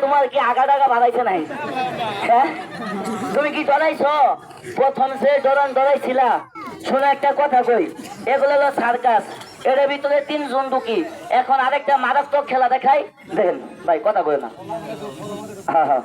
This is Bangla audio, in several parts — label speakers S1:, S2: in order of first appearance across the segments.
S1: তোমার কি আগা ডাগা বাড়াইছে নাই? হ্যাঁ, তুমি কি ডরাইছো? প্রথম সে ডরাইছিলা। শোনো একটা কথা কই, এগুলো হলো সার্কাস, এর ভিতরে 3 জন ঢুকি। এখন আরেকটা মারাত্মক খেলা দেখাই, দেখেন ভাই, কথা বলে না। হ্যাঁ হ্যাঁ,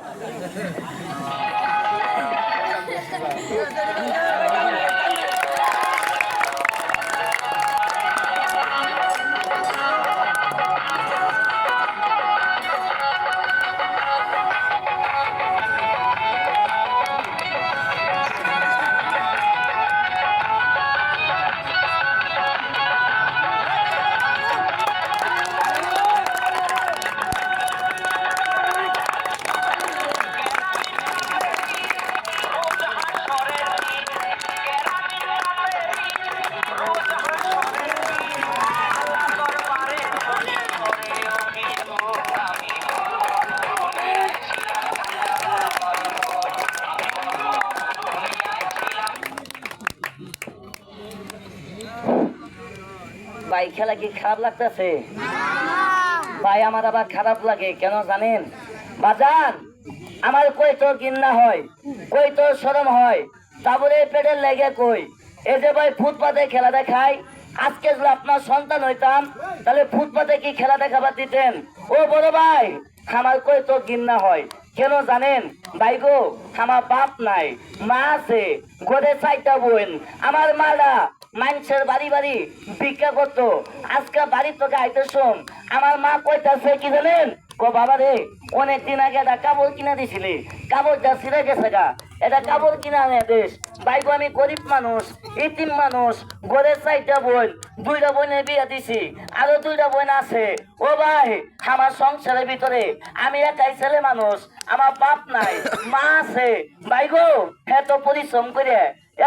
S1: ভাই খেলা কি খারাপ লাগতেছে? ভাই আমার আবার খারাপ লাগে কেন জানেন? বাজান, আমার কই তোর ঘৃণা হয়, কই তোর শরম হয়, তারপরে পেটের লেগে কই। এই যে ভাই ফুটপাতে খেলা দেখাই, আজকে যদি আপনার সন্তান হইতাম তাহলে ফুটপাতে কি খেলা দেখাবার দিতেন? ও বড় ভাই, আমার কই তোর ঘৃণা হয় কেন জানেন? ভাই গো, আমার বাপ নাই, মা আছে, ঘরে 4টা বোন। আমার মারা মানুষের বাড়ি বাড়ি ভিক্ষা করতো, আজকে বাড়ির তোকে আইতে শোন। আমার মা কইতাছে কি জানেন? ও বাবা রে, অনেকদিন আগে একটা কাপড় কিনা দিছিলি, কাপড়টা ছিঁড়ে গেছে গা, এটা কাপড় কিনা আনে দেশ। ভাই গো, আমি গরিব মানুষ, ইতিম মানুষ, ঘরে 4টা বোন, 2টা বোনের বিয়ে দিছি, আরো 2টা বোন আছে। ও ভাই, আমার সংসারের ভিতরে আমি একাই ছেলে মানুষ, আমার বাপ নাই, মা আছে। ভাই গো, এত পরিশ্রম করে,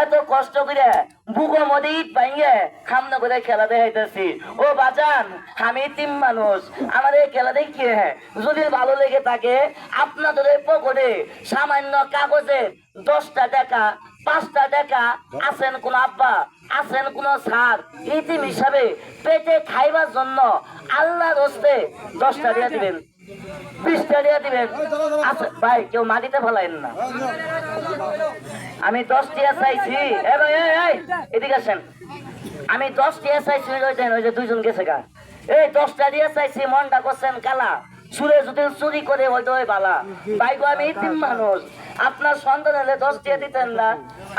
S1: এত কষ্ট করে বুকো মধ্যে ইট ভাঙে সামনে করে খেলা দেখাইতেছি। ও বাজান, আমি তিন মানুষ, আমার এই খেলা দেখে যদি ভালো লেগে থাকে, আপনাদের পকেটে সামান্য কাগজে 10টা টাকা, 5টা টাকা আছেন কোন আব্বা, আছেন কোন স্যার, ইতিম হিসাবে পেটে খাইবার জন্য আল্লাহর হস্তে 10টা দিয়ে দিবেন, 20টা দিয়ে দিবেন। আচ্ছা ভাই, কেউ মাটিতে ফেলাইন না। আমি 10 টিয়া চাইছি, এদিকে আসেন, আমি 10 টিয়া চাইছি, ওই যে 2জন গেছে গা, এই 10টা দিয়ে চাইছি, মনটা করছেন কালা, সুরে যদি চুরি করে হয়তো ওই বালা। ভাই গো, আমি তিন মানুষ, আপনার সন্তান হলে 10 টিয়া দিতেন না,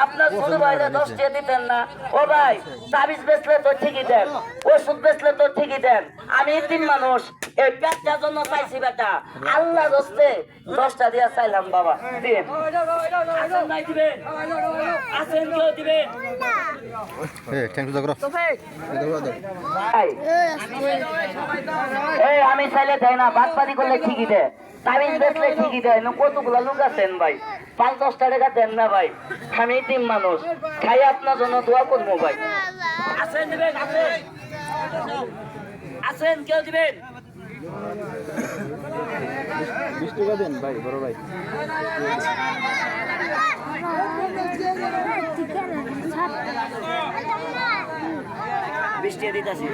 S1: আপনার ছোট ভাইলে 10 টিয়া দিতেন না। ও ভাই, তাবিজ বেচলে তো ঠিকই দেন, ওষুধ বেচলে তো ঠিকই দেন, আমি তিন মানুষ, এই পেটটার জন্য চাইছি বেটা, আল্লাহ দোস্তে 10টা দিয়া চাইলাম বাবা, দিন। আসেন নাই দিবেন, আসেন কেউ দিবেন। আমি চাইলে দেয় না, বাদবাদি করলে ঠিকই দেয়, তাবিজ বেচলে ঠিকই দেয় না। কতগুলা লোক আছেন ভাই, 5-10টা টাকা দেন না ভাই, আমি তিন মানুষ, খাই আপনার জন্য দোয়া করবো ভাই। আসেন দিবেন, আসেন, আসেন কেউ দিবেন।
S2: 20 টাকা দেন ভাই, বড় ভাই।
S1: বৃষ্টি দিতেছি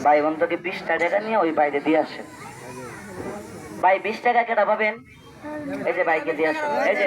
S1: ভাই বোন তোকে 20টা টাকা নিয়ে ওই বাইরে দিয়ে আসে। ভাই 20 টাকা কেটা পাবেন? এই যে বাইকে দিয়ে আসুন, এই যে